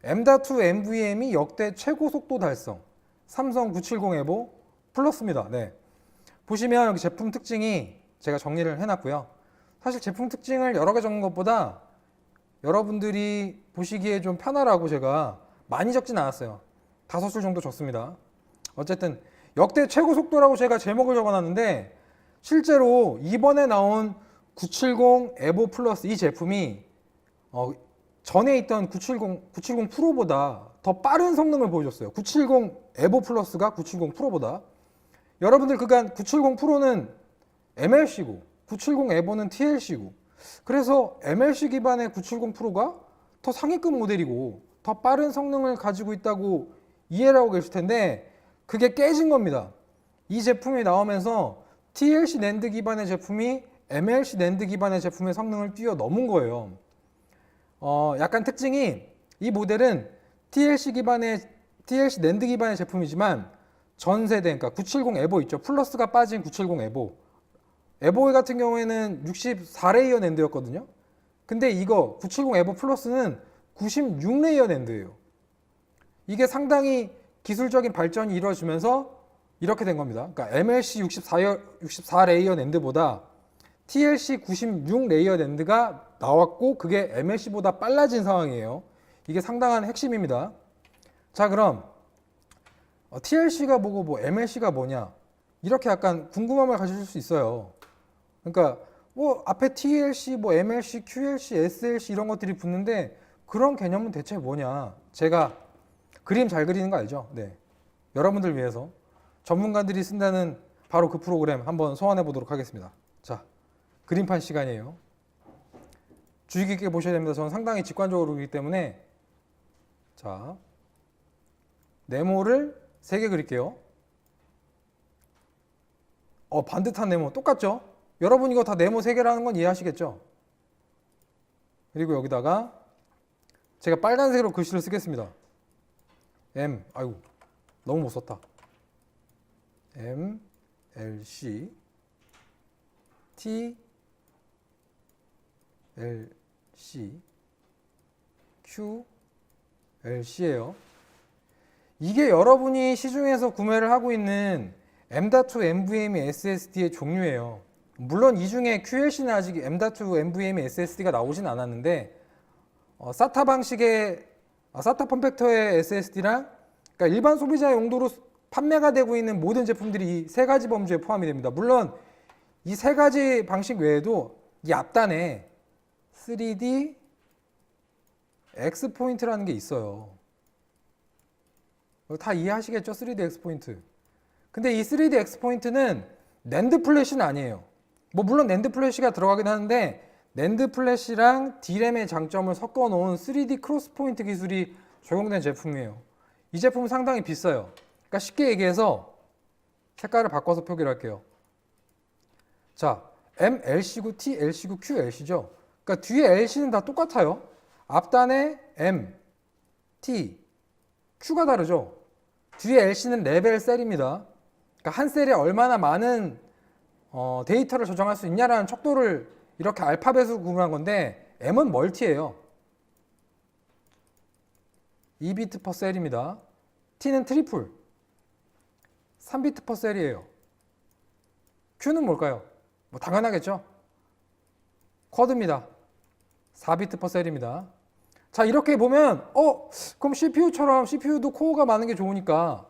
M.2 NVMe 역대 최고 속도 달성. 삼성 970 에보 플러스입니다. 네. 보시면 여기 제품 특징이 제가 정리를 해놨고요. 사실 제품 특징을 여러 개 적는 것보다 여러분들이 보시기에 좀 편하라고 제가 많이 적진 않았어요. 5줄 정도 적습니다. 어쨌든 역대 최고 속도라고 제가 제목을 적어놨는데 실제로 이번에 나온 970 에보 플러스 이 제품이 전에 있던 970 프로보다 더 빠른 성능을 보여줬어요. 970 에보 플러스가 970 프로보다. 여러분들 그간 970 프로는 MLC고 970 에보는 TLC고 그래서 MLC 기반의 970 프로가 더 상위급 모델이고 더 빠른 성능을 가지고 있다고 이해를 하고 계실 텐데 그게 깨진 겁니다. 이 제품이 나오면서 TLC 낸드 기반의 제품이 MLC 낸드 기반의 제품의 성능을 뛰어넘은 거예요. 약간 특징이 이 모델은 TLC 낸드 기반의 제품이지만 전 세대, 그러니까 970 에보 있죠. 플러스가 빠진 970 에보. 에보 같은 경우에는 64레이어 낸드였거든요. 근데 이거 970 에보 플러스는 96레이어 낸드예요. 이게 상당히 기술적인 발전이 이루어지면서 이렇게 된 겁니다. 그러니까 MLC 64레이어 낸드보다 TLC 96레이어 낸드가 나왔고 그게 MLC보다 빨라진 상황이에요. 이게 상당한 핵심입니다. 자, 그럼 TLC가 뭐고 뭐 MLC가 뭐냐 이렇게 약간 궁금함을 가지실 수 있어요. 그러니까 뭐 앞에 TLC, 뭐 MLC, QLC, SLC 이런 것들이 붙는데 그런 개념은 대체 뭐냐. 제가 그림 잘 그리는 거 알죠? 네. 여러분들 위해서 전문가들이 쓴다는 바로 그 프로그램 한번 소환해 보도록 하겠습니다. 자, 그림판 시간이에요. 주의 깊게 보셔야 됩니다. 저는 상당히 직관적으로 그리기 때문에 자, 네모를 3개 그릴게요. 반듯한 네모 똑같죠? 여러분 이거 다 네모 3개라는 건 이해하시겠죠? 그리고 여기다가 제가 빨간색으로 글씨를 쓰겠습니다. M, 아이고 너무 못 썼다. M, L, C, T, L, C, Q, L, C예요. 이게 여러분이 시중에서 구매를 하고 있는 M.2 NVMe SSD의 종류예요. 물론 이 중에 QLC는 아직 M.2 NVMe SSD가 나오진 않았는데 SATA 방식의 SATA 폼팩터의 SSD랑 그러니까 일반 소비자 용도로 판매가 되고 있는 모든 제품들이 이 3가지 범주에 포함이 됩니다. 물론 이 3가지 방식 외에도 이 앞단에 3D X포인트라는 게 있어요. 다 이해하시겠죠? 3D X포인트. 근데 이 3D X포인트는 낸드 플래시는 아니에요. 뭐 물론 낸드 플래시가 들어가긴 하는데 낸드 플래시랑 D램의 장점을 섞어 놓은 3D 크로스 포인트 기술이 적용된 제품이에요. 이 제품은 상당히 비싸요. 그러니까 쉽게 얘기해서 색깔을 바꿔서 표기를 할게요. 자, MLC고 TLC고 QLC죠. 그러니까 뒤에 LC는 다 똑같아요. 앞단에 M, T, Q가 다르죠. 뒤에 LC는 레벨 셀입니다. 그러니까 한 셀에 얼마나 많은 데이터를 저장할 수 있냐라는 척도를 이렇게 알파벳으로 구분한 건데 M은 멀티예요. 2비트 퍼 셀입니다. T는 트리플 3비트 퍼 셀이에요. Q는 뭘까요? 뭐 당연하겠죠. 쿼드입니다. 4비트 퍼 셀입니다. 자, 이렇게 보면 그럼 CPU처럼 CPU도 코어가 많은 게 좋으니까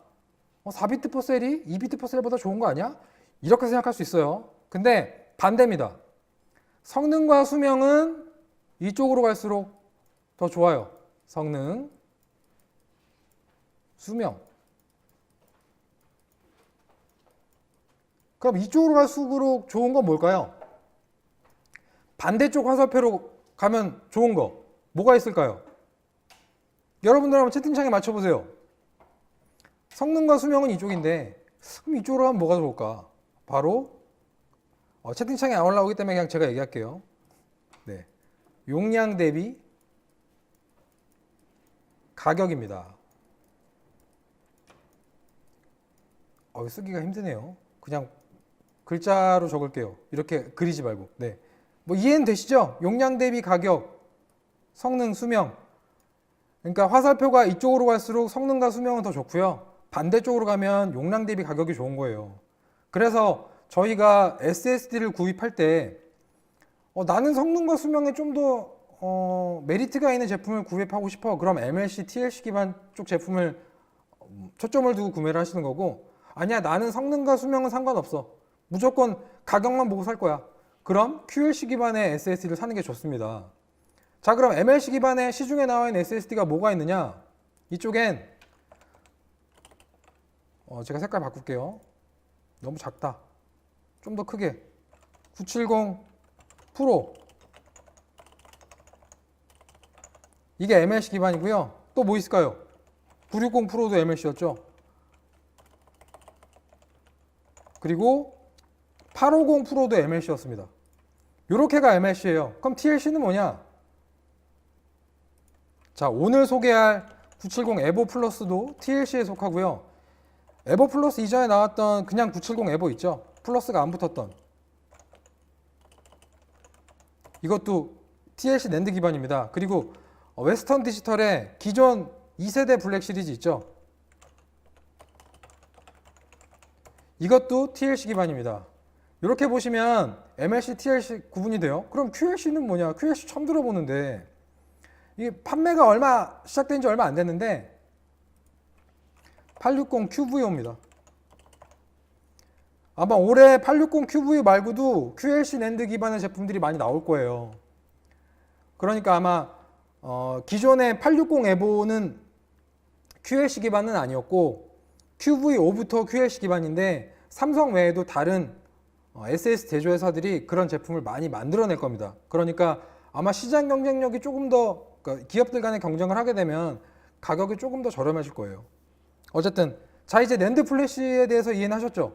4비트 퍼 셀이 2비트 퍼 셀보다 좋은 거 아니야? 이렇게 생각할 수 있어요. 근데 반대입니다. 성능과 수명은 이쪽으로 갈수록 더 좋아요. 성능, 수명. 그럼 이쪽으로 갈수록 좋은 건 뭘까요? 반대쪽 화살표로 가면 좋은 거 뭐가 있을까요? 여러분들 한번 채팅창에 맞춰보세요. 성능과 수명은 이쪽인데 그럼 이쪽으로 하면 뭐가 좋을까? 바로 채팅창에 안 올라오기 때문에 그냥 제가 얘기할게요. 네, 용량 대비 가격입니다. 쓰기가 힘드네요. 그냥 글자로 적을게요. 이렇게 그리지 말고. 네, 뭐 이해는 되시죠? 용량 대비 가격, 성능, 수명. 그러니까 화살표가 이쪽으로 갈수록 성능과 수명은 더 좋고요. 반대쪽으로 가면 용량 대비 가격이 좋은 거예요. 그래서 저희가 SSD를 구입할 때 나는 성능과 수명에 좀 더 메리트가 있는 제품을 구입하고 싶어. 그럼 MLC, TLC 기반 쪽 제품을 초점을 두고 구매를 하시는 거고, 아니야 나는 성능과 수명은 상관없어. 무조건 가격만 보고 살 거야. 그럼 QLC 기반의 SSD를 사는 게 좋습니다. 자, 그럼 MLC 기반의 시중에 나와 있는 SSD가 뭐가 있느냐? 이쪽엔 제가 색깔 바꿀게요. 너무 작다. 좀 더 크게. 970 프로. 이게 MLC 기반이고요. 또 뭐 있을까요? 960 프로도 MLC였죠. 그리고 850 프로도 MLC였습니다. 요렇게가 MLC예요. 그럼 TLC는 뭐냐? 자, 오늘 소개할 970 에보 플러스도 TLC에 속하고요. 에보 플러스 이전에 나왔던 그냥 970 에보 있죠? 플러스가 안 붙었던 이것도 TLC 낸드 기반입니다. 그리고 웨스턴 디지털의 기존 2세대 블랙 시리즈 있죠? 이것도 TLC 기반입니다. 이렇게 보시면 MLC, TLC 구분이 돼요. 그럼 QLC는 뭐냐? QLC 처음 들어보는데 이게 판매가 시작된 지 얼마 안 됐는데 860 QVO입니다. 아마 올해 860 QV 말고도 QLC 낸드 기반의 제품들이 많이 나올 거예요. 그러니까 아마 기존의 860 에보는 QLC 기반은 아니었고 QV5부터 QLC 기반인데 삼성 외에도 다른 SS 제조회사들이 그런 제품을 많이 만들어낼 겁니다. 그러니까 아마 시장 경쟁력이 조금 더 그러니까 기업들 간의 경쟁을 하게 되면 가격이 조금 더 저렴해질 거예요. 어쨌든 자, 이제 낸드 플래시에 대해서 이해는 하셨죠?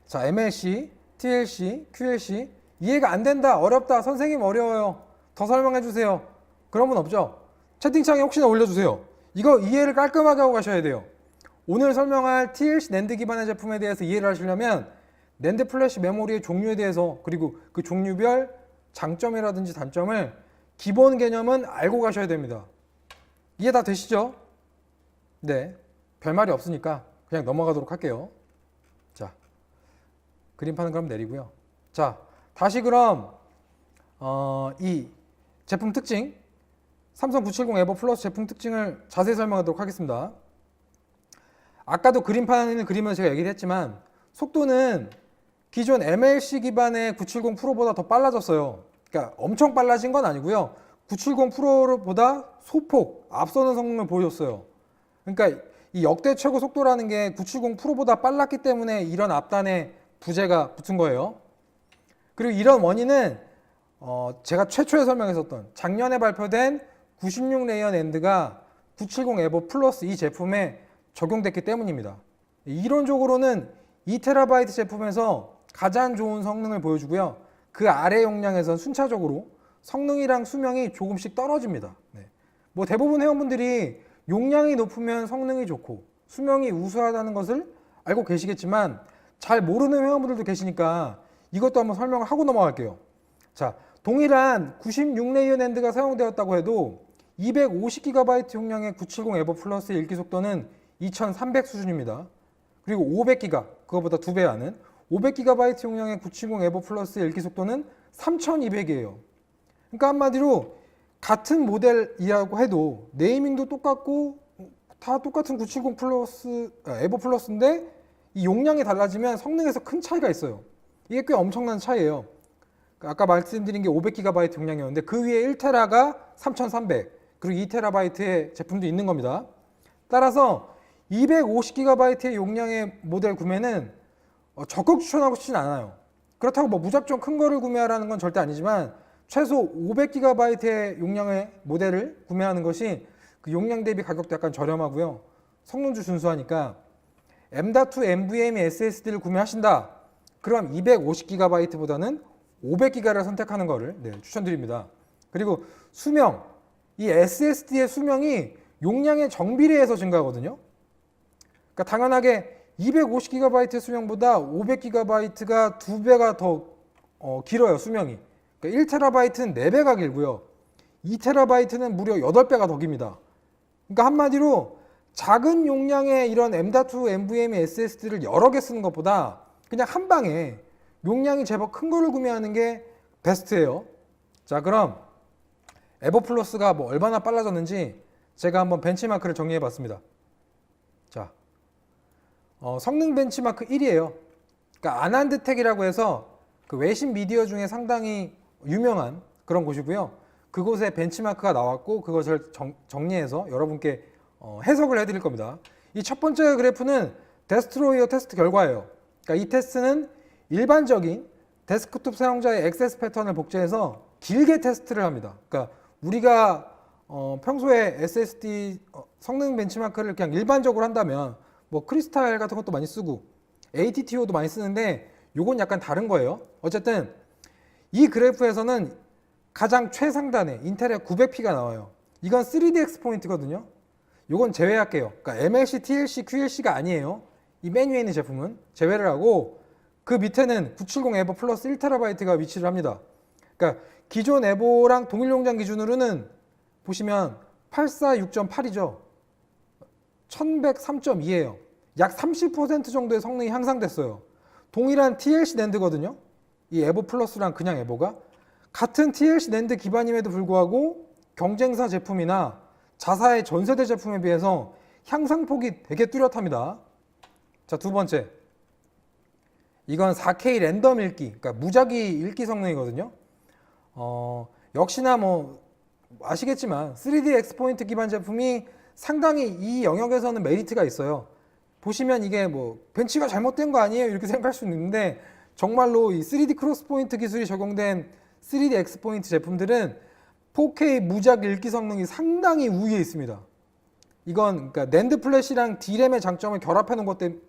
자, MLC, TLC, QLC 이해가 안 된다, 어렵다, 선생님 어려워요, 더 설명해 주세요. 그런 분 없죠? 채팅창에 혹시나 올려주세요. 이거 이해를 깔끔하게 하고 가셔야 돼요. 오늘 설명할 TLC 낸드 기반의 제품에 대해서 이해를 하시려면 낸드 플래시 메모리의 종류에 대해서 그리고 그 종류별 장점이라든지 단점을 기본 개념은 알고 가셔야 됩니다. 이해 다 되시죠? 네, 별말이 없으니까 그냥 넘어가도록 할게요. 자, 그림판은 그럼 내리고요. 자, 다시 그럼 이 제품 특징, 삼성 970 에버 플러스 제품 특징을 자세히 설명하도록 하겠습니다. 아까도 그림판을 그리면서 제가 얘기를 했지만 속도는 기존 MLC 기반의 970 프로보다 더 빨라졌어요. 그러니까 엄청 빨라진 건 아니고요. 970 프로보다 소폭 앞서는 성능을 보여줬어요. 그러니까 이 역대 최고 속도라는 게 970 프로보다 빨랐기 때문에 이런 앞단에 부재가 붙은 거예요. 그리고 이런 원인은 제가 최초에 설명했었던 작년에 발표된 96레이어 낸드가 970 에버 플러스 이 제품에 적용됐기 때문입니다. 이론적으로는 2TB 제품에서 가장 좋은 성능을 보여주고요. 그 아래 용량에선 순차적으로 성능이랑 수명이 조금씩 떨어집니다. 네. 뭐 대부분 회원분들이 용량이 높으면 성능이 좋고 수명이 우수하다는 것을 알고 계시겠지만 잘 모르는 회원분들도 계시니까 이것도 한번 설명을 하고 넘어갈게요. 자, 동일한 96레이어 낸드가 사용되었다고 해도 250GB 용량의 970 에버 플러스의 읽기 속도는 2300 수준입니다. 그리고 500GB, 그거보다 2배 많은 500GB 용량의 970 에버 플러스의 읽기 속도는 3200이에요. 그러니까 한마디로 같은 모델이라고 해도 네이밍도 똑같고 다 똑같은 970 플러스, 에버 플러스인데 이 용량이 달라지면 성능에서 큰 차이가 있어요. 이게 꽤 엄청난 차이예요. 아까 말씀드린 게 500GB 용량이었는데 그 위에 1TB가 3300 그리고 2TB의 제품도 있는 겁니다. 따라서 250GB의 용량의 모델 구매는 적극 추천하고 싶진 않아요. 그렇다고 뭐 무작정 큰 거를 구매하라는 건 절대 아니지만 최소 500GB의 용량의 모델을 구매하는 것이 그 용량 대비 가격도 약간 저렴하고요. 성능도 준수하니까 M.2 NVMe SSD를 구매하신다. 그럼 250GB보다는 500GB를 선택하는 것을 추천드립니다. 그리고 수명, 이 SSD의 수명이 용량의 정비례해서 증가하거든요. 그러니까 당연하게 250GB 수명보다 500GB가 2배가 더 길어요, 수명이. 그러니까 1TB는 4배가 길고요. 2TB는 무려 8배가 더 깁니다. 그러니까 한마디로 작은 용량의 이런 M.2 NVMe SSD를 여러 개 쓰는 것보다 그냥 한 방에 용량이 제법 큰 거를 구매하는 게 베스트예요. 자, 그럼 에버플러스가 뭐 얼마나 빨라졌는지 제가 한번 벤치마크를 정리해 봤습니다. 자, 성능 벤치마크 1이에요. 그러니까 아난드텍이라고 해서 그 외신 미디어 중에 상당히 유명한 그런 곳이고요. 그곳에 벤치마크가 나왔고 그것을 정리해서 여러분께 해석을 해드릴 겁니다. 이 첫 번째 그래프는 데스트로이어 테스트 결과예요. 그러니까 이 테스트는 일반적인 데스크톱 사용자의 액세스 패턴을 복제해서 길게 테스트를 합니다. 그러니까 우리가 평소에 SSD 성능 벤치마크를 그냥 일반적으로 한다면 뭐 크리스탈 같은 것도 많이 쓰고 ATTO도 많이 쓰는데 요건 약간 다른 거예요. 어쨌든 이 그래프에서는 가장 최상단에 인텔의 900P가 나와요. 이건 3DX 포인트거든요. 요건 제외할게요. 그러니까 MLC, TLC, QLC가 아니에요. 이 메뉴에 있는 제품은 제외를 하고 그 밑에는 970 에버 플러스 1TB가 위치를 합니다. 그러니까 기존 에버랑 동일 용량 기준으로는 보시면 846.8이죠. 1103.2예요. 약 30% 정도의 성능이 향상됐어요. 동일한 TLC 낸드거든요. 이 에버 플러스랑 그냥 에버가 같은 TLC 낸드 기반임에도 불구하고 경쟁사 제품이나 자사의 전세대 제품에 비해서 향상폭이 되게 뚜렷합니다. 자, 두 번째. 이건 4K 랜덤 읽기, 그러니까 무작위 읽기 성능이거든요. 역시나 뭐 아시겠지만 3D X포인트 기반 제품이 상당히 이 영역에서는 메리트가 있어요. 보시면 이게 뭐 벤치가 잘못된 거 아니에요? 이렇게 생각할 수 있는데 정말로 이 3D 크로스 포인트 기술이 적용된 3D X포인트 제품들은 4K 무작위 읽기 성능이 상당히 우위에 있습니다. 이건 그러니까 낸드 플래시랑 D램의 장점을 결합해 놓은 것 때문에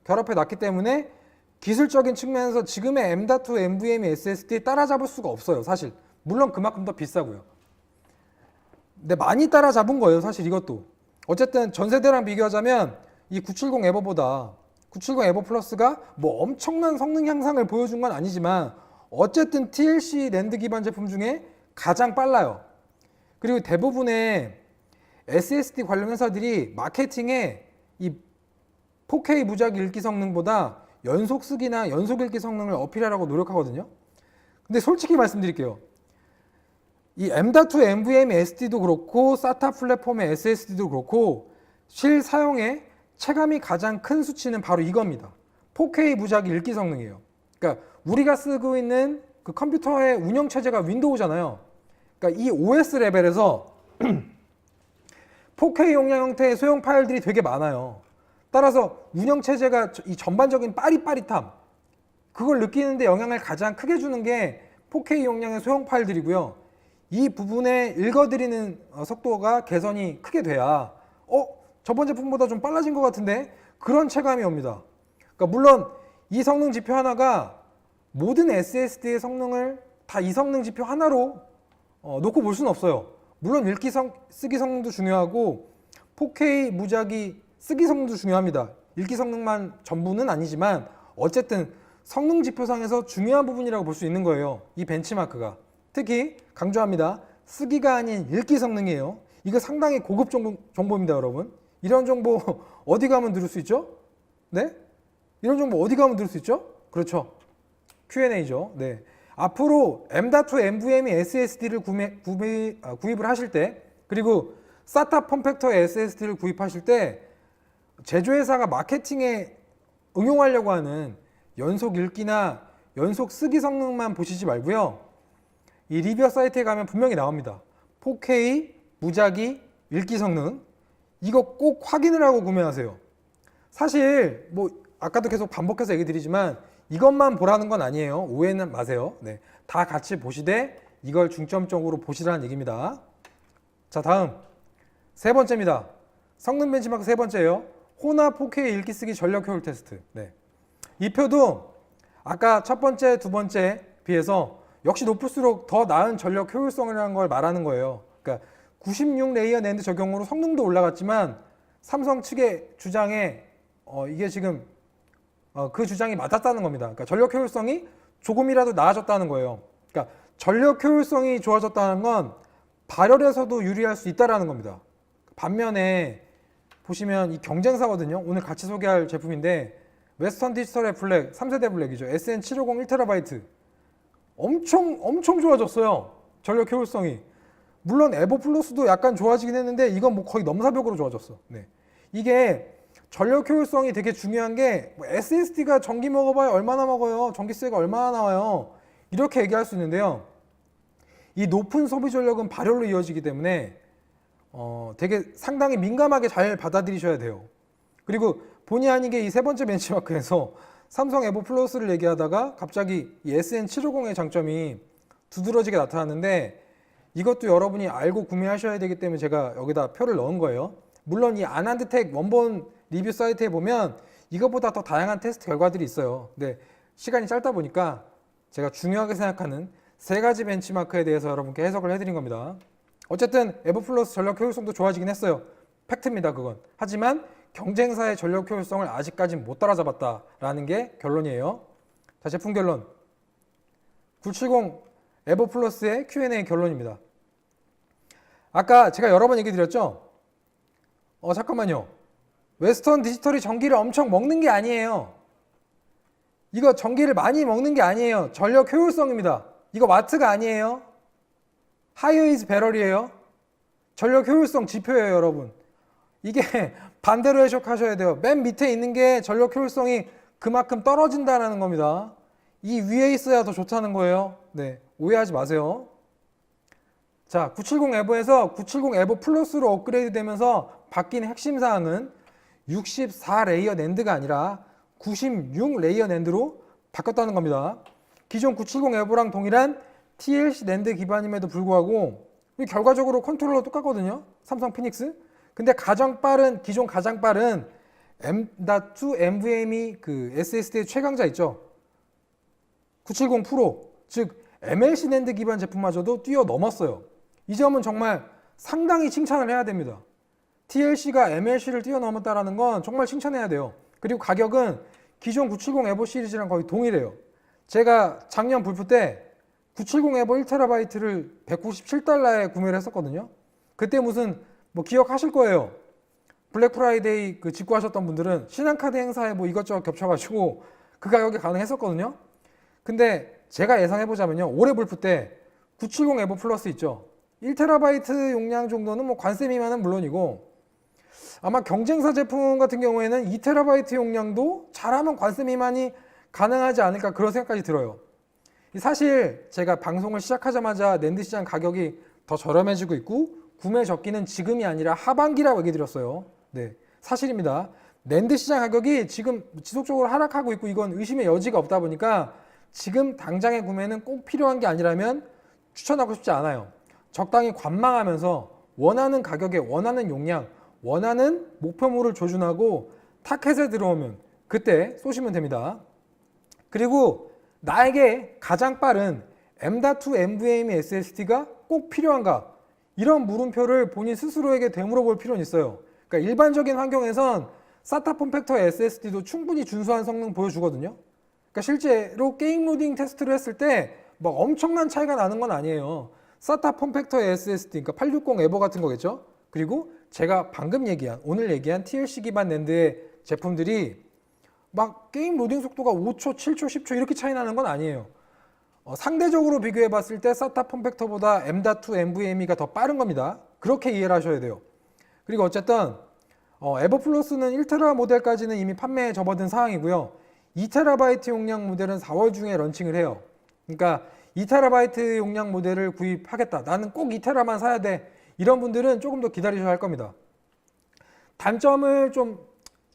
결합해 놨기 때문에 기술적인 측면에서 지금의 M.2 NVMe SSD에 따라잡을 수가 없어요. 사실 물론 그만큼 더 비싸고요. 근데 많이 따라잡은 거예요. 사실 이것도 어쨌든 전세대랑 비교하자면 이 970 에버보다 970 에버 플러스가 뭐 엄청난 성능 향상을 보여준 건 아니지만 어쨌든 TLC 랜드 기반 제품 중에 가장 빨라요. 그리고 대부분의 SSD 관련 회사들이 마케팅에 이 4K 무작위 읽기 성능보다 연속 쓰기나 연속 읽기 성능을 어필하려고 노력하거든요. 근데 솔직히 말씀드릴게요. 이 M.2 NVMe SSD도 그렇고 SATA 플랫폼의 SSD도 그렇고 실사용에 체감이 가장 큰 수치는 바로 이겁니다. 4K 무작위 읽기 성능이에요. 그러니까 우리가 쓰고 있는 그 컴퓨터의 운영 체제가 윈도우잖아요. 그러니까 이 OS 레벨에서 4K 용량 형태의 소형 파일들이 되게 많아요. 따라서 운영 체제가 이 전반적인 빠릿빠릿함 그걸 느끼는데 영향을 가장 크게 주는 게 4K 용량의 소형 파일들이고요. 이 부분에 읽어드리는 속도가 개선이 크게 돼야 저번 제품보다 좀 빨라진 것 같은데 그런 체감이 옵니다. 그러니까 물론 이 성능 지표 하나가 모든 SSD의 성능을 다 이 성능 지표 하나로 놓고 볼 수는 없어요. 물론 쓰기 성능도 중요하고 4K 무작위 쓰기 성능도 중요합니다. 읽기 성능만 전부는 아니지만 어쨌든 성능 지표상에서 중요한 부분이라고 볼 수 있는 거예요. 이 벤치마크가. 특히 강조합니다. 쓰기가 아닌 읽기 성능이에요. 이거 상당히 고급 정보입니다, 여러분. 이런 정보 어디 가면 들을 수 있죠? 네? 이런 정보 어디 가면 들을 수 있죠? 그렇죠. Q&A죠. 네. 앞으로 M.2 NVMe SSD를 구입을 하실 때 그리고 SATA 폼팩터 SSD를 구입하실 때 제조회사가 마케팅에 응용하려고 하는 연속 읽기나 연속 쓰기 성능만 보시지 말고요. 이 리뷰어 사이트에 가면 분명히 나옵니다. 4K 무작위 읽기 성능 이거 꼭 확인을 하고 구매하세요. 사실 뭐 아까도 계속 반복해서 얘기 드리지만 이것만 보라는 건 아니에요. 오해는 마세요. 네, 다 같이 보시되 이걸 중점적으로 보시라는 얘기입니다. 자, 다음 세 번째입니다. 성능 벤치마크 세 번째예요. 호나 4K 읽기 쓰기 전력 효율 테스트. 네. 이 표도 아까 첫 번째, 두 번째 비해서 역시 높을수록 더 나은 전력 효율성이라는 걸 말하는 거예요. 그러니까 96 레이어 낸드 적용으로 성능도 올라갔지만 삼성 측의 주장에 이게 지금 그 주장이 맞았다는 겁니다. 그러니까 전력 효율성이 조금이라도 나아졌다는 거예요. 그러니까 전력 효율성이 좋아졌다는 건 발열에서도 유리할 수 있다는 겁니다. 반면에 보시면 이 경쟁사거든요. 오늘 같이 소개할 제품인데 웨스턴 디지털의 블랙 3세대 블랙이죠. SN750 1TB 엄청 좋아졌어요. 전력 효율성이. 물론 에버 플러스도 약간 좋아지긴 했는데 이건 뭐 거의 넘사벽으로 좋아졌어. 네. 이게 전력 효율성이 되게 중요한 게 뭐 SSD가 전기 먹어봐야 얼마나 먹어요. 전기세가 얼마나 나와요. 이렇게 얘기할 수 있는데요. 이 높은 소비 전력은 발열로 이어지기 때문에 되게 상당히 민감하게 잘 받아들이셔야 돼요. 그리고 본의 아니게 이 세 번째 벤치마크에서 삼성 에버 플러스를 얘기하다가 갑자기 이 SN750의 장점이 두드러지게 나타났는데 이것도 여러분이 알고 구매하셔야 되기 때문에 제가 여기다 표를 넣은 거예요. 물론 이 아난드텍 원본 리뷰 사이트에 보면 이것보다 더 다양한 테스트 결과들이 있어요. 근데 시간이 짧다 보니까 제가 중요하게 생각하는 세 가지 벤치마크에 대해서 여러분께 해석을 해드린 겁니다. 어쨌든 에버 플러스 전력 효율성도 좋아지긴 했어요. 팩트입니다, 그건. 하지만 경쟁사의 전력 효율성을 아직까지는 못 따라잡았다라는 게 결론이에요. 자, 제품 결론. 970 에버 플러스의 Q&A 결론입니다. 아까 제가 여러 번 얘기 드렸죠? 잠깐만요. 웨스턴 디지털이 전기를 엄청 먹는 게 아니에요. 이거 전기를 많이 먹는 게 아니에요. 전력 효율성입니다. 이거 와트가 아니에요. 하이어 이즈 배럴이에요. 전력 효율성 지표예요, 여러분. 이게 반대로 해석하셔야 돼요. 맨 밑에 있는 게 전력 효율성이 그만큼 떨어진다는 겁니다. 이 위에 있어야 더 좋다는 거예요. 네, 오해하지 마세요. 자, 970 에버에서 970 에버 플러스로 업그레이드 되면서 바뀐 핵심 사항은 64레이어 낸드가 아니라 96레이어 낸드로 바뀌었다는 겁니다. 기존 970 에버랑 동일한 TLC 낸드 기반임에도 불구하고 결과적으로 컨트롤러 똑같거든요. 삼성 피닉스. 근데 기존 가장 빠른 M.2 NVMe 그 SSD의 최강자 있죠. 970 프로, 즉 MLC 낸드 기반 제품마저도 뛰어넘었어요. 이 점은 정말 상당히 칭찬을 해야 됩니다. TLC가 MLC를 뛰어넘었다는 건 정말 칭찬해야 돼요. 그리고 가격은 기존 970 에버 시리즈랑 거의 동일해요. 제가 작년 불프 때 970 에버 1TB를 197달러에 구매를 했었거든요. 그때 무슨 뭐 기억하실 거예요. 블랙 프라이데이 그 직구하셨던 분들은 신한카드 행사에 뭐 이것저것 겹쳐가지고 그 가격에 가능했었거든요. 근데 제가 예상해보자면요. 올해 불프 때 970 에버 플러스 있죠. 1TB 용량 정도는 뭐 관세 미만은 물론이고 아마 경쟁사 제품 같은 경우에는 2TB 용량도 잘하면 관세 미만이 가능하지 않을까 그런 생각까지 들어요. 사실 제가 방송을 시작하자마자 낸드 시장 가격이 더 저렴해지고 있고 구매 적기는 지금이 아니라 하반기라고 얘기 드렸어요. 네, 사실입니다. 낸드 시장 가격이 지금 지속적으로 하락하고 있고 이건 의심의 여지가 없다 보니까 지금 당장의 구매는 꼭 필요한 게 아니라면 추천하고 싶지 않아요. 적당히 관망하면서 원하는 가격에 원하는 용량, 원하는 목표물을 조준하고 타켓에 들어오면 그때 쏘시면 됩니다. 그리고 나에게 가장 빠른 M.2 NVMe SSD가 꼭 필요한가? 이런 물음표를 본인 스스로에게 되물어볼 필요는 있어요. 그러니까 일반적인 환경에선 SATA 폼팩터 SSD도 충분히 준수한 성능 보여주거든요. 그러니까 실제로 게임 로딩 테스트를 했을 때 막 엄청난 차이가 나는 건 아니에요. SATA 폼팩터 SSD, 그러니까 860 에버 같은 거겠죠. 그리고 제가 방금 오늘 얘기한 TLC 기반 낸드의 제품들이 막 게임 로딩 속도가 5초, 7초, 10초 이렇게 차이 나는 건 아니에요. 상대적으로 비교해 봤을 때 SATA 폼팩터보다 M.2 NVMe가 더 빠른 겁니다. 그렇게 이해를 하셔야 돼요. 그리고 어쨌든 에버 플러스는 1TB 모델까지는 이미 판매에 접어든 상황이고요. 2TB 용량 모델은 4월 중에 런칭을 해요. 그러니까 2TB 용량 모델을 구입하겠다. 나는 꼭 2TB만 사야 돼. 이런 분들은 조금 더 기다리셔야 할 겁니다. 단점을 좀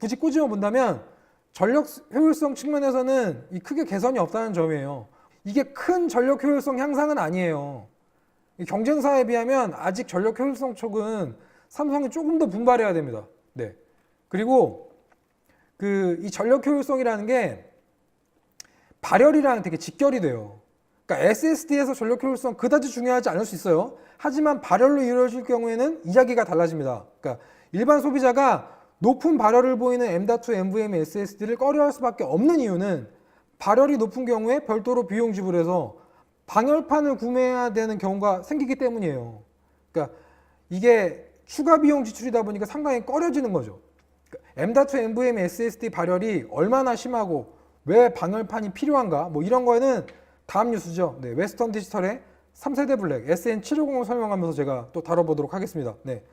굳이 꼬집어 본다면 전력 효율성 측면에서는 크게 개선이 없다는 점이에요. 이게 큰 전력 효율성 향상은 아니에요. 경쟁사에 비하면 아직 전력 효율성 쪽은 삼성이 조금 더 분발해야 됩니다. 네. 그리고 이 전력 효율성이라는 게 발열이랑 되게 직결이 돼요. 그러니까 SSD에서 전력 효율성 그다지 중요하지 않을 수 있어요. 하지만 발열로 이루어질 경우에는 이야기가 달라집니다. 그러니까 일반 소비자가 높은 발열을 보이는 M.2 NVMe SSD를 꺼려할 수밖에 없는 이유는 발열이 높은 경우에 별도로 비용 지불해서 방열판을 구매해야 되는 경우가 생기기 때문이에요. 그러니까 이게 추가 비용 지출이다 보니까 상당히 꺼려지는 거죠. M.2 NVMe SSD 발열이 얼마나 심하고 왜 방열판이 필요한가 뭐 이런 거에는 다음 뉴스죠. 네, 웨스턴 디지털의 3세대 블랙 SN750을 설명하면서 제가 또 다뤄보도록 하겠습니다. 네.